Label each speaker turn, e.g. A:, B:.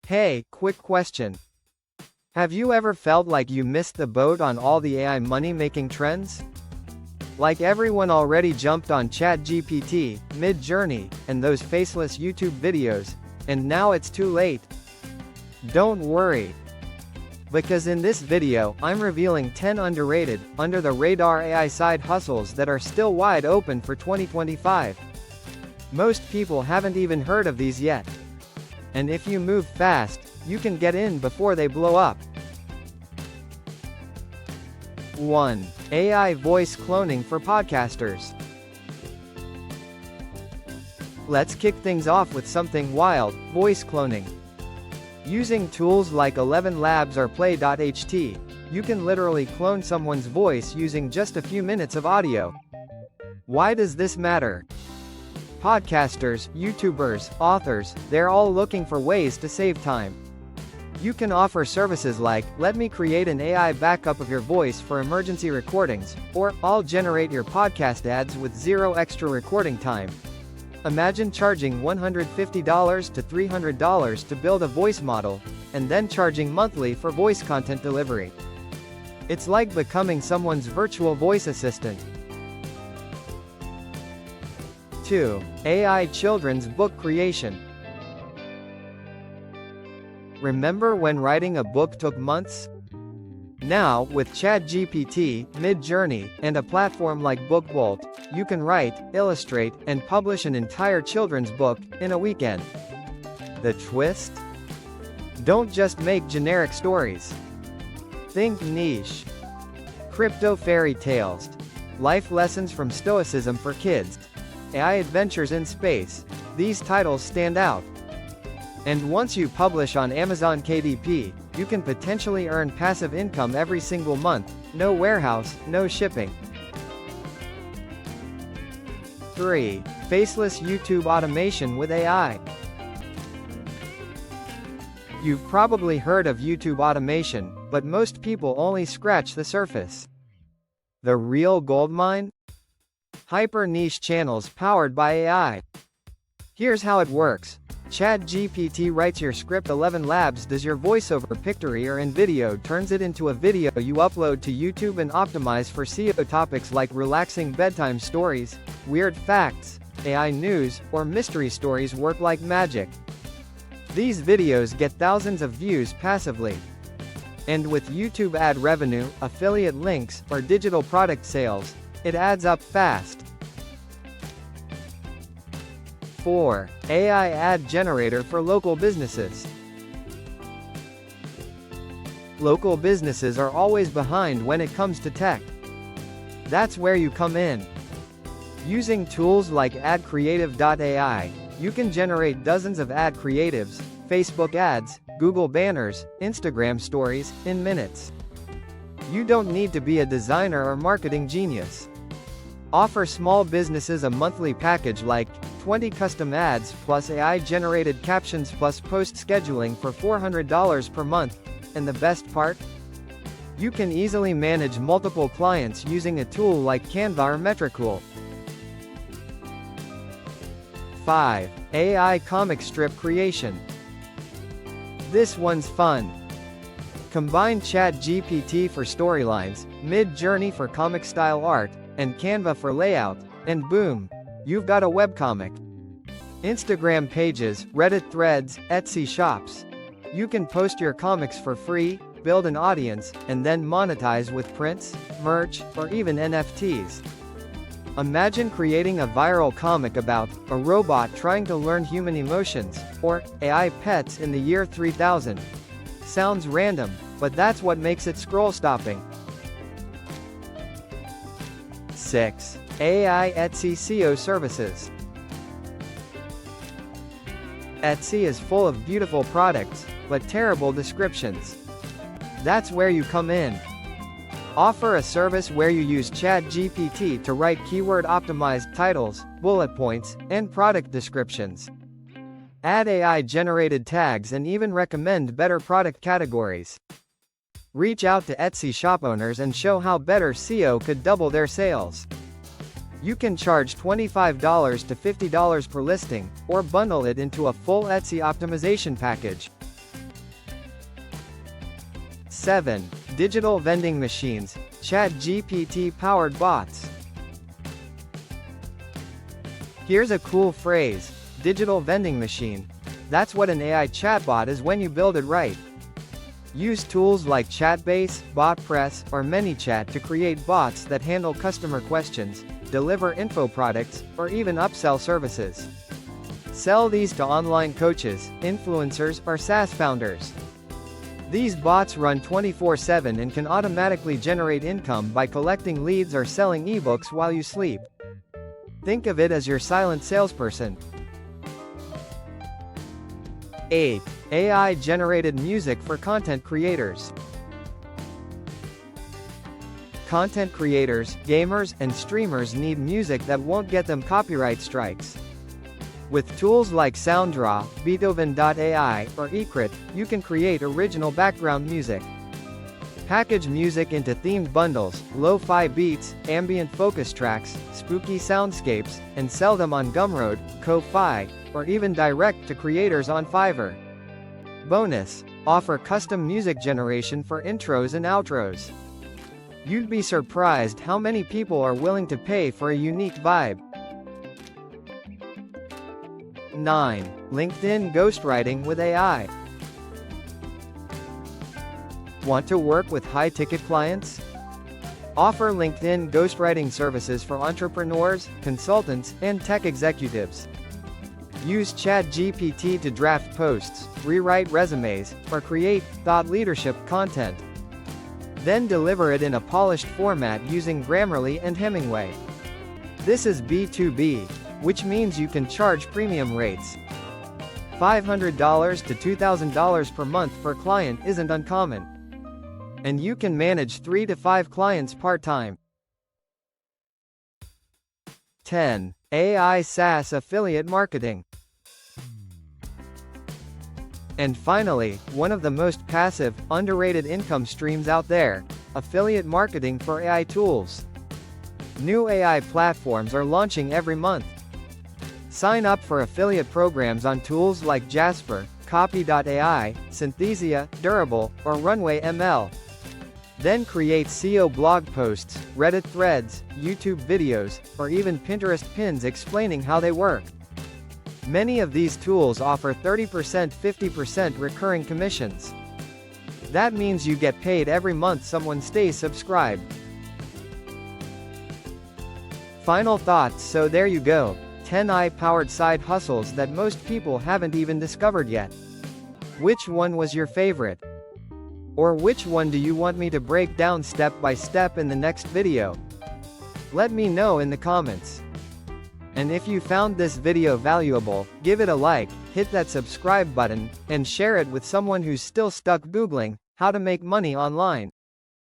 A: Hey, quick question. Have you ever felt like you missed the boat on all the AI money-making trends? Like everyone already jumped on ChatGPT, MidJourney, and those faceless YouTube videos, and now it's too late? Don't worry. Because in this video, I'm revealing 10 underrated, under-the-radar AI side hustles that are still wide open for 2025. Most people haven't even heard of these yet. And if you move fast, you can get in before they blow up. 1. AI voice cloning for podcasters. Let's kick things off with something wild: voice cloning. Using tools like ElevenLabs or Play.ht, you can literally clone someone's voice using just a few minutes of audio. Why does this matter? Podcasters, YouTubers, authors, they're all looking for ways to save time. You can offer services like, let me create an AI backup of your voice for emergency recordings, or, I'll generate your podcast ads with zero extra recording time. Imagine charging $150 to $300 to build a voice model, and then charging monthly for voice content delivery. It's like becoming someone's virtual voice assistant. 2. AI children's book creation. Remember when writing a book took months? Now, with ChatGPT, MidJourney, and a platform like BookBolt, you can write, illustrate, and publish an entire children's book in a weekend. The twist? Don't just make generic stories. Think niche. Crypto fairy tales. Life lessons from stoicism for kids. AI adventures in space. These titles stand out. And once you publish on Amazon KDP, you can potentially earn passive income every single month. No warehouse, no shipping. 3. Faceless YouTube automation with AI. You've probably heard of YouTube automation, but most people only scratch the surface. The real goldmine? Hyper-niche channels powered by AI. Here's how it works. ChatGPT writes your script, ElevenLabs does your voiceover pictory or in video, turns it into a video you upload to YouTube and optimize for SEO topics like relaxing bedtime stories, weird facts, AI news, or mystery stories work like magic. These videos get thousands of views passively. And with YouTube ad revenue, affiliate links, or digital product sales, it adds up fast. 4. AI ad generator for local businesses. Local businesses are always behind when it comes to tech. That's where you come in. Using tools like AdCreative.ai, you can generate dozens of ad creatives, Facebook ads, Google banners, Instagram stories, in minutes. You don't need to be a designer or marketing genius. Offer small businesses a monthly package like 20 custom ads plus AI-generated captions plus post scheduling for $400 per month. And the best part? You can easily manage multiple clients using a tool like Canva or Metricool. 5. AI comic strip creation. This one's fun. Combine ChatGPT for storylines, MidJourney for comic-style art, and Canva for layout, and boom! You've got a webcomic. Instagram pages, Reddit threads, Etsy shops. You can post your comics for free, build an audience, and then monetize with prints, merch, or even NFTs. Imagine creating a viral comic about a robot trying to learn human emotions, or AI pets in the year 3000. Sounds random, but that's what makes it scroll-stopping. 6. AI Etsy SEO services. Etsy is full of beautiful products, but terrible descriptions. That's where you come in. Offer a service where you use ChatGPT to write keyword-optimized titles, bullet points, and product descriptions. Add AI-generated tags and even recommend better product categories. Reach out to Etsy shop owners and show how better SEO could double their sales. You can charge $25 to $50 per listing, or bundle it into a full Etsy optimization package. 7. Digital vending machines, ChatGPT-powered bots. Here's a cool phrase, digital vending machine. That's what an AI chatbot is when you build it right. Use tools like Chatbase, BotPress, or ManyChat to create bots that handle customer questions, deliver info products, or even upsell services. Sell these to online coaches, influencers, or SaaS founders. These bots run 24/7 and can automatically generate income by collecting leads or selling ebooks while you sleep. Think of it as your silent salesperson. 8. AI-generated music for content creators. Content creators, gamers, and streamers need music that won't get them copyright strikes. With tools like Soundraw, AdCreative.ai, or AdCreative, you can create original background music. Package music into themed bundles, lo-fi beats, ambient focus tracks, spooky soundscapes, and sell them on Gumroad, Ko-Fi, or even direct to creators on Fiverr. Bonus: offer custom music generation for intros and outros. You'd be surprised how many people are willing to pay for a unique vibe. 9. LinkedIn ghostwriting with AI. Want to work with high-ticket clients? Offer LinkedIn ghostwriting services for entrepreneurs, consultants, and tech executives. Use ChatGPT to draft posts, rewrite resumes, or create thought leadership content. Then deliver it in a polished format using Grammarly and Hemingway. This is B2B, which means you can charge premium rates. $500 to $2,000 per month per client isn't uncommon. And you can manage 3 to 5 clients part-time. 10. AI SaaS affiliate marketing. And finally, one of the most passive, underrated income streams out there, affiliate marketing for AI tools. New AI platforms are launching every month. Sign up for affiliate programs on tools like Jasper, Copy.ai, Synthesia, Durable, or Runway ML. Then create SEO blog posts, Reddit threads, YouTube videos, or even Pinterest pins explaining how they work. Many of these tools offer 30%, 50% recurring commissions. That means you get paid every month someone stays subscribed. Final thoughts. So there you go, 10 AI-powered side hustles that most people haven't even discovered yet. Which one was your favorite? Or which one do you want me to break down step by step in the next video? Let me know in the comments. And if you found this video valuable, give it a like, hit that subscribe button, and share it with someone who's still stuck Googling how to make money online.